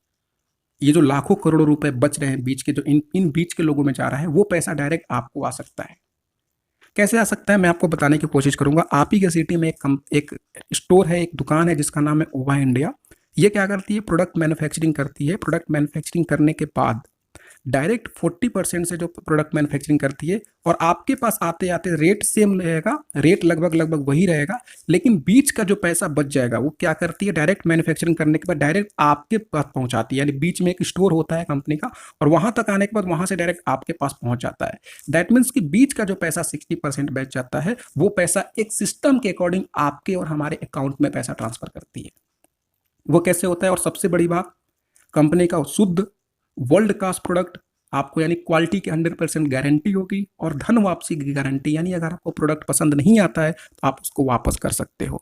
ये जो लाखों करोड़ों रुपए बच रहे हैं बीच के, जो इन बीच के लोगों में जा रहा है, वो पैसा डायरेक्ट आपको आ सकता है। कैसे आ सकता है मैं आपको बताने की कोशिश करूंगा। आप ही के सिटी में एक स्टोर है, एक दुकान है जिसका नाम है ओवा इंडिया। ये क्या करती है, प्रोडक्ट मैन्युफैक्चरिंग करती है। प्रोडक्ट मैन्युफैक्चरिंग करने के बाद डायरेक्ट 40% से जो प्रोडक्ट मैन्युफैक्चरिंग करती है, और आपके पास आते आते रेट सेम रहेगा, रेट लगभग लगभग वही रहेगा, लेकिन बीच का जो पैसा बच जाएगा वो क्या करती है, डायरेक्ट मैन्युफैक्चरिंग करने के बाद डायरेक्ट आपके पास पहुंचाती है। यानी बीच में एक स्टोर होता है कंपनी का, और वहां तक आने के बाद वहां से डायरेक्ट आपके पास पहुंच जाता है। दैट मीन्स कि बीच का जो पैसा 60% बच जाता है, वो पैसा एक सिस्टम के अकॉर्डिंग आपके और हमारे अकाउंट में पैसा ट्रांसफर करती है। वो कैसे होता है, और सबसे बड़ी बात, कंपनी का शुद्ध वर्ल्ड क्लास प्रोडक्ट आपको, यानी क्वालिटी की 100% गारंटी होगी, और धन वापसी की गारंटी, यानी अगर आपको प्रोडक्ट पसंद नहीं आता है तो आप उसको वापस कर सकते हो।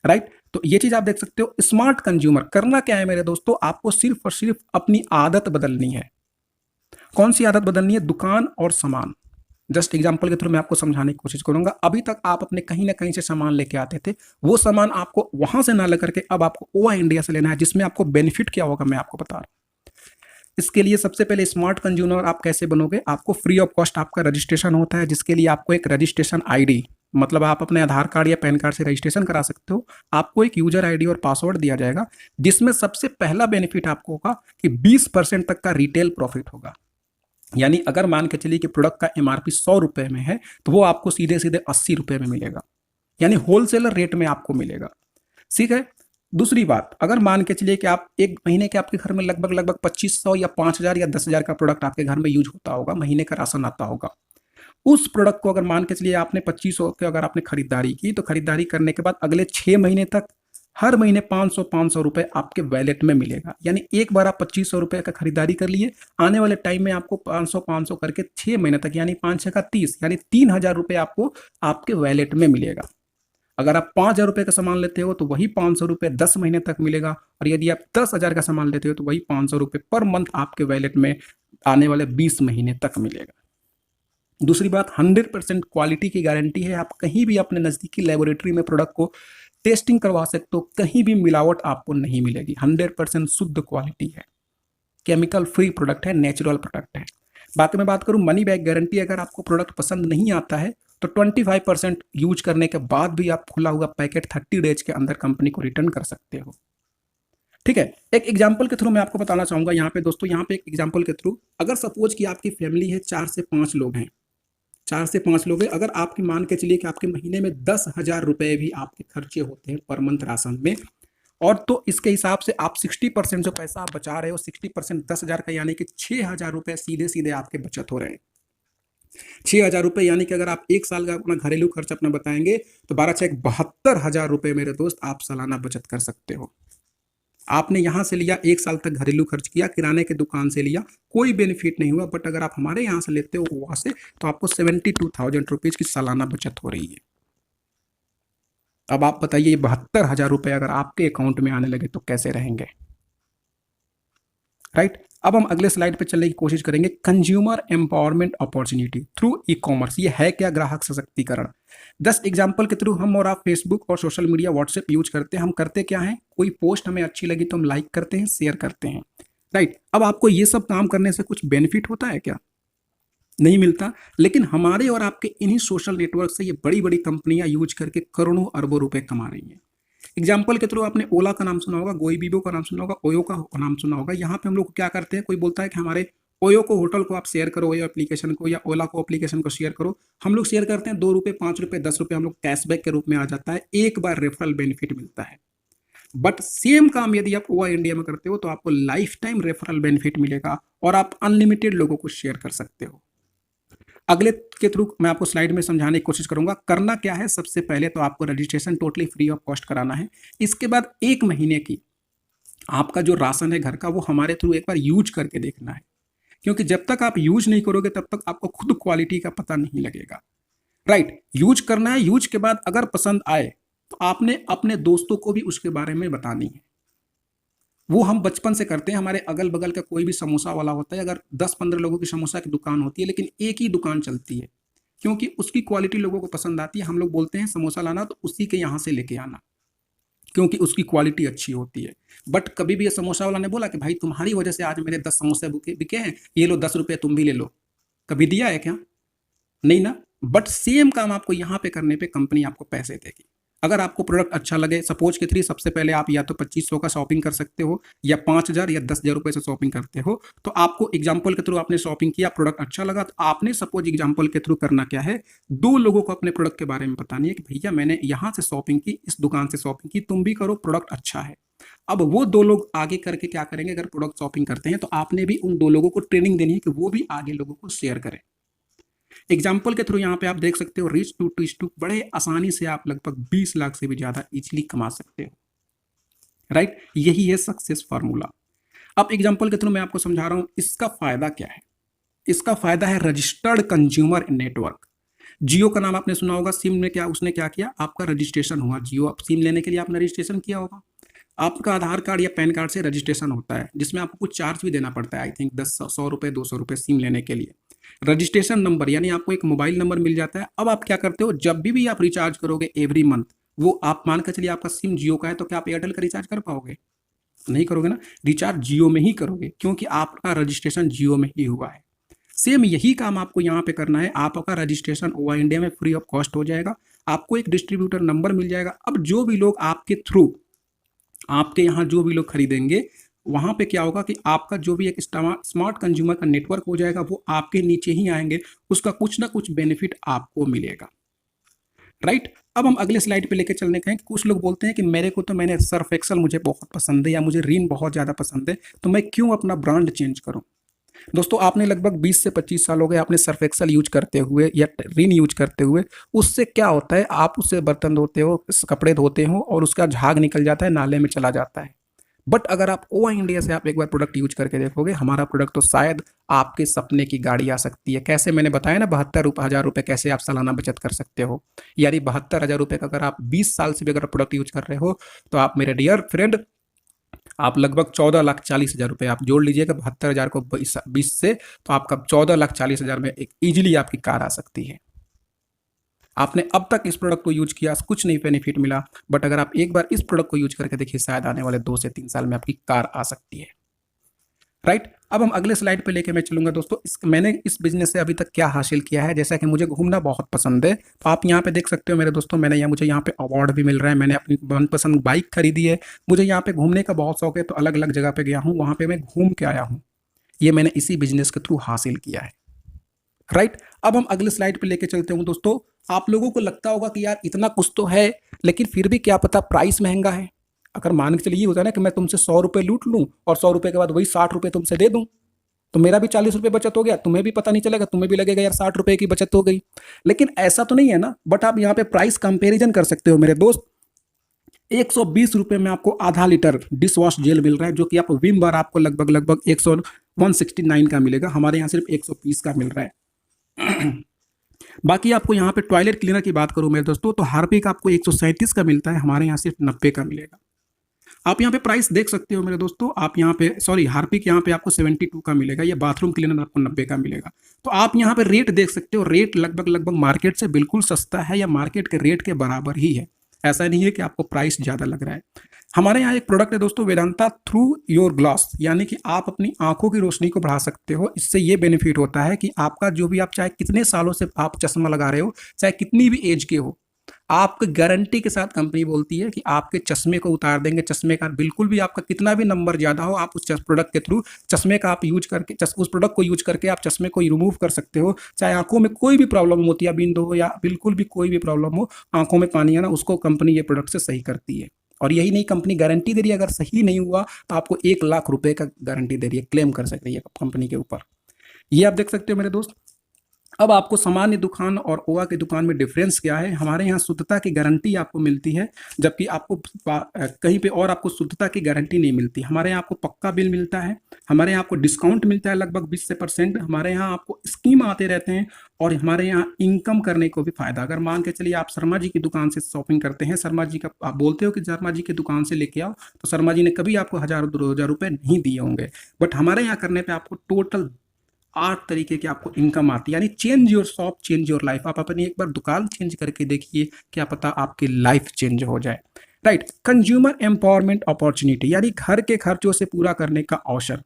राइट, तो ये चीज आप देख सकते हो। स्मार्ट कंज्यूमर करना क्या है मेरे दोस्तों, आपको सिर्फ और सिर्फ अपनी आदत बदलनी है। कौन सी आदत बदलनी है, दुकान और सामान। जस्ट एग्जाम्पल के थ्रू मैं आपको समझाने की कोशिश करूंगा। अभी तक आप अपने कहीं ना कहीं से सामान लेके आते थे, वो सामान आपको वहां से ना लेकर के अब आपको ओवा इंडिया से लेना है, जिसमें आपको बेनिफिट क्या होगा मैं आपको बता रहा हूं। इसके लिए सबसे पहले स्मार्ट कंज्यूमर आप कैसे बनोगे, आपको फ्री ऑफ कॉस्ट आपका रजिस्ट्रेशन होता है, जिसके लिए आपको एक रजिस्ट्रेशन आईडी, मतलब आप अपने आधार कार्ड या पैन कार्ड से रजिस्ट्रेशन करा सकते हो। आपको एक यूजर आईडी और पासवर्ड दिया जाएगा, जिसमें सबसे पहला बेनिफिट आपको होगा कि 20% तक का रिटेल प्रॉफिट होगा। यानी अगर मान के चलिए कि प्रोडक्ट का एमआरपी 100 रुपए में है, तो वो आपको सीधे सीधे 80 रुपए में मिलेगा, यानी होलसेलर रेट में आपको मिलेगा। ठीक है। दूसरी बात, अगर मान के चलिए कि आप एक महीने के आपके घर में लगभग लगभग 2500 या 5000 या 10,000 का प्रोडक्ट आपके घर में यूज होता होगा, महीने का राशन आता होगा। उस प्रोडक्ट को अगर मान के चलिए आपने 2500 की अगर आपने खरीदारी की, तो खरीदारी करने के बाद अगले 6 महीने तक हर महीने 500 रुपए आपके वैलेट में मिलेगा। यानी एक बार आप 2500 रुपए का खरीदारी कर लिए, आने वाले टाइम में आपको 500 करके 6 महीने तक, यानी 5 6 का 30, यानी 3000 रुपए आपको आपके वैलेट में मिलेगा। अगर आप 5000 रुपए का सामान लेते हो तो वही 500 रुपए 10 महीने तक मिलेगा, और यदि आप 10,000 का सामान लेते हो तो वही 500 रुपए पर मंथ आपके वैलेट में आने वाले 20 महीने तक मिलेगा। दूसरी बात, 100% क्वालिटी की गारंटी है। आप कहीं भी अपने नज़दीकी लेबोरेटरी में प्रोडक्ट को टेस्टिंग करवा सकते हो, कहीं भी मिलावट आपको नहीं मिलेगी। 100% शुद्ध क्वालिटी है, केमिकल फ्री प्रोडक्ट है, नेचुरल प्रोडक्ट है। बाकी मैं बात करूं मनी बैक गारंटी, अगर आपको प्रोडक्ट पसंद नहीं आता है तो 25% यूज करने के बाद भी आप खुला हुआ पैकेट 30 डेज के अंदर कंपनी को रिटर्न कर सकते हो। ठीक है। एक एग्जाम्पल के थ्रू मैं आपको बताना चाहूंगा यहाँ पे दोस्तों, यहाँ पे एक एग्जाम्पल के थ्रू, अगर सपोज कि आपकी फैमिली है 4 से 5 लोग हैं, 4 से 5 लोग हैं, अगर आपकी मान के चलिए कि आपके महीने में 10,000 रुपए भी आपके खर्चे होते हैं पर मंथ राशन में, और तो इसके हिसाब से आप 60% जो पैसा आप बचा रहे हो, 60% 10,000 का, यानी कि 6,000 रुपए सीधे सीधे आपके बचत हो रहे हैं। 6,000 रुपए, यानी कि अगर आप एक साल का अपना घरेलू खर्च अपना बताएंगे तो 12 6 72,000 रुपए मेरे दोस्त आप सालाना बचत कर सकते हो। आपने यहां से लिया, एक साल तक घरेलू खर्च किया, किराने की दुकान से लिया, कोई बेनिफिट नहीं हुआ, बट अगर आप हमारे यहां से लेते हो वहां से, तो आपको 72,000 रुपीज की सालाना बचत हो रही है। अब आप बताइए, 72,000 रुपए अगर आपके अकाउंट में आने लगे तो कैसे रहेंगे। राइट। अब हम अगले स्लाइड पे चलने की कोशिश करेंगे। Consumer empowerment opportunity through e commerce, ये है क्या, ग्राहक सशक्तिकरण। 10 एग्जाम्पल के थ्रू हम और आप फेसबुक और सोशल मीडिया व्हाट्सएप यूज करते हैं। हम करते क्या है, कोई पोस्ट हमें अच्छी लगी तो हम लाइक करते हैं, शेयर करते हैं। राइट। अब आपको ये सब काम करने से कुछ बेनिफिट होता है क्या, नहीं मिलता। लेकिन हमारे और आपके इन्हीं सोशल नेटवर्क से ये बड़ी बड़ी कंपनियां यूज करके करोड़ों अरबों रुपए कमा रही हैं। एग्जाम्पल के थ्रू आपने ओला का नाम सुना होगा, गोईबीबो का नाम सुना होगा, ओयो का नाम सुना होगा। यहाँ पे हम लोग क्या करते हैं, कोई बोलता है कि हमारे ओयो को होटल को आप शेयर करो, ओयो एप्लीकेशन को, या ओला को एप्लीकेशन को शेयर करो। हम लोग शेयर करते हैं, 2 रुपये 5 रुपये 10 रुपये हम लोग कैशबैक के रूप में आ जाता है, एक बार रेफरल बेनिफिट मिलता है। बट सेम काम यदि आप ओवा इंडिया में करते हो तो आपको लाइफ टाइम रेफरल बेनिफिट मिलेगा, और आप अनलिमिटेड लोगों को शेयर कर सकते हो। अगले के थ्रू मैं आपको स्लाइड में समझाने की कोशिश करूंगा। करना क्या है, सबसे पहले तो आपको registration totally free of cost कराना है। इसके बाद 1 महीने की आपका जो राशन है घर का, वो हमारे थ्रू एक बार यूज करके देखना है, क्योंकि जब तक आप यूज नहीं करोगे तब तक आपको खुद क्वालिटी का पता नहीं लगेगा। राइट, यूज करना है, यूज के बाद अगर पसंद आए तो आपने अपने दोस्तों को भी उसके बारे में बतानी है। वो हम बचपन से करते हैं, हमारे अगल बगल का कोई भी समोसा वाला होता है, अगर 10-15 लोगों की समोसा की दुकान होती है लेकिन एक ही दुकान चलती है, क्योंकि उसकी क्वालिटी लोगों को पसंद आती है। हम लोग बोलते हैं समोसा लाना तो उसी के यहाँ से लेके आना, क्योंकि उसकी क्वालिटी अच्छी होती है। बट कभी भी ये समोसा वाला ने बोला कि भाई तुम्हारी वजह से आज मेरे 10 समोसे बिके हैं, ये लो 10 रुपये तुम भी ले लो, कभी दिया है क्या? नहीं ना। बट सेम काम आपको यहाँ पे करने पे कंपनी आपको पैसे देगी। अगर आपको प्रोडक्ट अच्छा लगे, सपोज के थ्री, सबसे पहले आप या तो 2500 का शॉपिंग कर सकते हो, या 5000 या 10,000 रुपये से शॉपिंग करते हो। तो आपको एग्जाम्पल के थ्रू आपने शॉपिंग किया, प्रोडक्ट अच्छा लगा, तो आपने सपोज एग्जाम्पल के थ्रू करना क्या है, 2 लोगों को अपने प्रोडक्ट के बारे में बतानी है कि भैया मैंने यहाँ से शॉपिंग की, इस दुकान से शॉपिंग की, तुम भी करो, प्रोडक्ट अच्छा है। अब वो 2 लोग आगे करके क्या करेंगे, अगर प्रोडक्ट शॉपिंग करते हैं तो आपने भी उन 2 लोगों को ट्रेनिंग देनी है कि वो भी आगे लोगों को शेयर करें। एग्जाम्पल के थ्रू यहाँ पे आप देख सकते हो, रीच टू टीच टू, बड़े आसानी से आप लगभग 20 लाख से भी ज्यादा इजीली कमा सकते हो। राइट, यही है सक्सेस फार्मूला। अब एग्जाम्पल के थ्रू मैं आपको समझा रहा हूं इसका फायदा क्या है। इसका फायदा है रजिस्टर्ड कंज्यूमर नेटवर्क। जियो का नाम आपने सुना होगा, सिम में क्या उसने क्या किया, आपका रजिस्ट्रेशन हुआ। जियो सिम लेने के लिए आपने रजिस्ट्रेशन किया होगा, आपका आधार कार्ड या पैन कार्ड से रजिस्ट्रेशन होता है, जिसमें आपको कुछ चार्ज भी देना पड़ता है, आई थिंक 10 100 रुपये 200 रुपये सिम लेने के लिए। रजिस्ट्रेशन नंबर यानी आपको एक मोबाइल नंबर मिल जाता है। अब आप क्या करते हो, जब भी आप रिचार्ज करोगे एवरी मंथ, वो आप मान कर चलिए आपका सिम जियो का है, तो क्या आप एयरटेल का रिचार्ज कर पाओगे? नहीं करोगे ना, रिचार्ज जियो में ही करोगे, क्योंकि आपका रजिस्ट्रेशन जियो में ही हुआ है। सेम यही काम आपको यहाँ पे करना है। आपका रजिस्ट्रेशन ओवर इंडिया में फ्री ऑफ कॉस्ट हो जाएगा, आपको एक डिस्ट्रीब्यूटर नंबर मिल जाएगा। अब जो भी लोग आपके थ्रू, आपके यहाँ जो भी लोग खरीदेंगे, वहाँ पे क्या होगा कि आपका जो भी एक स्मार्ट कंज्यूमर का नेटवर्क हो जाएगा, वो आपके नीचे ही आएंगे, उसका कुछ ना कुछ बेनिफिट आपको मिलेगा। राइट, अब हम अगले स्लाइड पे लेके चलने का है। कुछ लोग बोलते हैं कि मेरे को तो मैंने सर्फ एक्सल मुझे बहुत पसंद है, या मुझे रिन बहुत ज़्यादा पसंद है, तो मैं क्यों अपना ब्रांड चेंज करूँ? दोस्तों, आपने लगभग 20 से 25 साल हो गए आपने सर्फ एक्सल यूज करते हुए या रिन यूज करते हुए। उससे क्या होता है, आप उससे बर्तन धोते हो, कपड़े धोते हो, और उसका झाग निकल जाता है, नाले में चला जाता है। बट अगर आप ओवा इंडिया से आप एक बार प्रोडक्ट यूज करके देखोगे, हमारा प्रोडक्ट, तो शायद आपके सपने की गाड़ी आ सकती है। कैसे, मैंने बताया ना, 72,000 रुपये कैसे आप सालाना बचत कर सकते हो। यानी 72,000 रुपये का अगर आप 20 साल से भी अगर प्रोडक्ट यूज कर रहे हो, तो आप मेरे डियर फ्रेंड, आप लगभग 14,40,000 रुपये आप जोड़ लीजिएगा 72,000 को 20 से, तो आपका 14,40,000 में एक ईजिली आपकी कार आ सकती है। आपने अब तक इस प्रोडक्ट को यूज किया, कुछ नहीं बेनिफिट मिला, बट अगर आप एक बार इस प्रोडक्ट को यूज करके देखिए, शायद आने वाले 2 से 3 साल में आपकी कार आ सकती है। राइट, अब हम अगले स्लाइड पे लेके मैं चलूंगा। दोस्तों, मैंने इस बिजनेस से अभी तक क्या हासिल किया है, जैसा कि मुझे घूमना बहुत पसंद है, तो आप यहाँ पे देख सकते हो मेरे दोस्तों, मुझे यहाँ पे अवार्ड भी मिल रहा है, मैंने अपनी मनपसंद बाइक खरीदी है, मुझे यहाँ पे घूमने का बहुत शौक है, तो अलग अलग जगह पे गया हूँ, वहाँ पे मैं घूम के आया हूँ। ये मैंने इसी बिजनेस के थ्रू हासिल किया है। राइट, अब हम अगले स्लाइड पे लेके चलते हूँ। दोस्तों, आप लोगों को लगता होगा कि यार इतना कुछ तो है, लेकिन फिर भी क्या पता प्राइस महंगा है। अगर मान के चलिए, ये होता है ना कि मैं तुमसे 100 रुपये लूट लूँ और 100 रुपये के बाद वही 60 रुपये तुमसे दे दूँ, तो मेरा भी 40 रुपये बचत हो गया, तुम्हें भी पता नहीं चलेगा, तुम्हें भी लगेगा यार 60 रुपये की बचत हो गई। लेकिन ऐसा तो नहीं है ना। बट आप यहाँ पे प्राइस कंपेरिजन कर सकते हो मेरे दोस्त। 120 रुपये में आपको आधा लीटर डिश वॉश जेल मिल रहा है, जो कि आप विम बार आपको लगभग लगभग 169 का मिलेगा, हमारे यहाँ सिर्फ 120 का मिल रहा है। बाकी आपको यहाँ पे टॉयलेट क्लीनर की बात करूँ मेरे दोस्तों, तो हार्पिक आपको 137 का मिलता है, हमारे यहाँ सिर्फ 90 का मिलेगा। आप यहाँ पे प्राइस देख सकते हो मेरे दोस्तों, आप यहाँ पे हार्पिक यहाँ पे आपको 72 का मिलेगा, या बाथरूम क्लीनर आपको 90 का मिलेगा। तो आप यहाँ पे रेट देख सकते हो, रेट लगभग मार्केट से बिल्कुल सस्ता है, या मार्केट के रेट के बराबर ही है। ऐसा नहीं है कि आपको प्राइस ज़्यादा लग रहा है। हमारे यहाँ एक प्रोडक्ट है दोस्तों, वेदांता थ्रू योर ग्लास, यानी कि आप अपनी आंखों की रोशनी को बढ़ा सकते हो। इससे ये बेनिफिट होता है कि आपका जो भी, आप चाहे कितने सालों से आप चश्मा लगा रहे हो, चाहे कितनी भी एज के हो, आपको गारंटी के साथ कंपनी बोलती है कि आपके चश्मे को उतार देंगे। चश्मे का बिल्कुल भी, आपका कितना भी नंबर ज़्यादा हो, आप उस प्रोडक्ट के थ्रू चश्मे का आप यूज करके, उस प्रोडक्ट को यूज करके आप चश्मे को रिमूव कर सकते हो। चाहे आंखों में कोई भी प्रॉब्लम होती है, बिंदु हो, या बिल्कुल भी कोई भी प्रॉब्लम हो, आंखों में पानी आना, उसको कंपनी ये प्रोडक्ट से सही करती है। और यही नहीं, कंपनी गारंटी दे रही है, अगर सही नहीं हुआ तो आपको 1 लाख रुपए का गारंटी दे रही है, क्लेम कर सकती है कंपनी के ऊपर। ये आप देख सकते हो मेरे दोस्त। अब आपको सामान्य दुकान और ओवा की दुकान में डिफरेंस क्या है? हमारे यहाँ शुद्धता की गारंटी आपको मिलती है, जबकि आपको कहीं पे और आपको शुद्धता की गारंटी नहीं मिलती। हमारे यहाँ आपको पक्का बिल मिलता है, हमारे यहाँ आपको डिस्काउंट मिलता है लगभग 20 से %। हमारे यहाँ आपको स्कीम आते रहते हैं और हमारे यहाँ इनकम करने को भी फायदा। अगर मान के चलिए आप शर्मा जी की दुकान से शॉपिंग करते हैं, शर्मा जी का आप बोलते हो कि शर्मा जी की दुकान से लेके आओ, तो शर्मा जी ने कभी आपको 1000-2000 रुपये नहीं दिए होंगे। बट हमारे यहाँ करने पर आपको टोटल 8 तरीके की आपको इनकम आती है। यानी change your shop, change your life. आप अपनी एक बार दुकान चेंज करके देखिए, क्या पता आपकी लाइफ चेंज हो जाए। राइट, कंज्यूमर एम्पावरमेंट अपॉर्चुनिटी, यानी घर के खर्चों से पूरा करने का अवसर।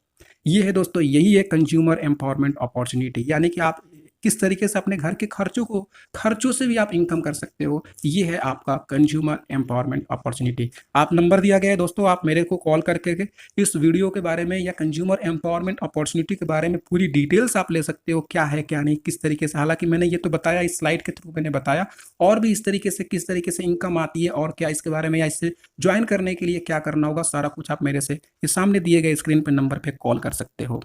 ये है दोस्तों, यही है कंज्यूमर एम्पावरमेंट अपॉर्चुनिटी, यानी कि आप किस तरीके से अपने घर के खर्चों से भी आप इनकम कर सकते हो। ये है आपका कंज्यूमर एम्पावरमेंट अपॉर्चुनिटी। आप नंबर दिया गया है दोस्तों, आप मेरे को कॉल करके इस वीडियो के बारे में या कंज्यूमर एम्पावरमेंट अपॉर्चुनिटी के बारे में पूरी डिटेल्स आप ले सकते हो, क्या है क्या नहीं, किस तरीके से। हालांकि मैंने ये तो बताया, इस स्लाइड के थ्रू मैंने बताया, और भी इस तरीके से किस तरीके से इनकम आती है और क्या इसके बारे में, या इससे ज्वाइन करने के लिए क्या करना होगा, सारा कुछ आप मेरे से ये सामने दिए गए स्क्रीन पर नंबर पर कॉल कर सकते हो।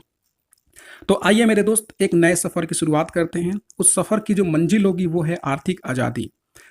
तो आइए मेरे दोस्त, एक नए सफ़र की शुरुआत करते हैं। उस सफ़र की जो मंजिल होगी वो है आर्थिक आज़ादी,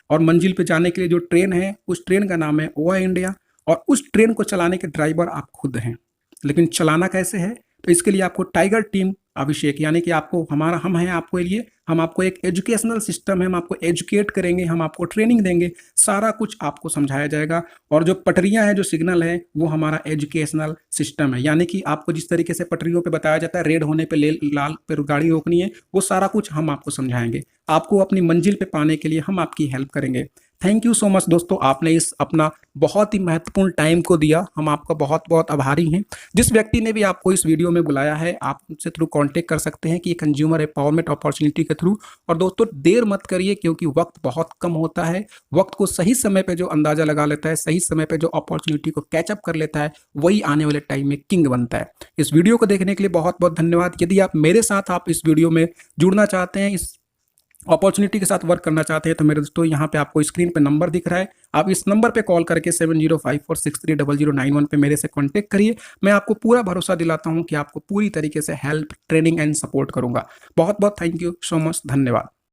और मंजिल पे जाने के लिए जो ट्रेन है, उस ट्रेन का नाम है ओवा इंडिया, और उस ट्रेन को चलाने के ड्राइवर आप खुद हैं। लेकिन चलाना कैसे है? तो इसके लिए आपको टाइगर टीम अभिषेक, यानी कि आपको हम हैं आपके लिए, हम आपको एक एजुकेशनल सिस्टम है, हम आपको एजुकेट करेंगे, हम आपको ट्रेनिंग देंगे, सारा कुछ आपको समझाया जाएगा। और जो पटरियां हैं, जो सिग्नल है, वो हमारा एजुकेशनल सिस्टम है। यानी कि आपको जिस तरीके से पटरियों पे बताया जाता है, रेड होने पे लाल पे गाड़ी रोकनी है, वो सारा कुछ हम आपको समझाएंगे। आपको अपनी मंजिल पे पाने के लिए हम आपकी हेल्प करेंगे। थैंक यू सो मच दोस्तों, आपने इस अपना बहुत ही महत्वपूर्ण टाइम को दिया, हम आपका बहुत बहुत आभारी हैं। जिस व्यक्ति ने भी आपको इस वीडियो में बुलाया है, आप उनसे थ्रू कांटेक्ट कर सकते हैं कि कंज्यूमर एम्पावरमेंट अपॉर्चुनिटी के थ्रू। और दोस्तों देर मत करिए, क्योंकि वक्त बहुत कम होता है। वक्त को सही समय पे जो अंदाजा लगा लेता है, सही समय पे जो अपॉर्चुनिटी को कैचअप कर लेता है, वही आने वाले टाइम में किंग बनता है। इस वीडियो को देखने के लिए बहुत बहुत धन्यवाद। यदि आप मेरे साथ आप इस वीडियो में जुड़ना चाहते हैं, इस अपॉर्चुनिटी के साथ वर्क करना चाहते हैं, तो मेरे दोस्तों यहाँ पे आपको स्क्रीन पे नंबर दिख रहा है, आप इस नंबर पे कॉल करके 7054630091 पे मेरे से कांटेक्ट करिए। मैं आपको पूरा भरोसा दिलाता हूँ कि आपको पूरी तरीके से हेल्प, ट्रेनिंग एंड सपोर्ट करूँगा। बहुत बहुत थैंक यू सो मच, धन्यवाद।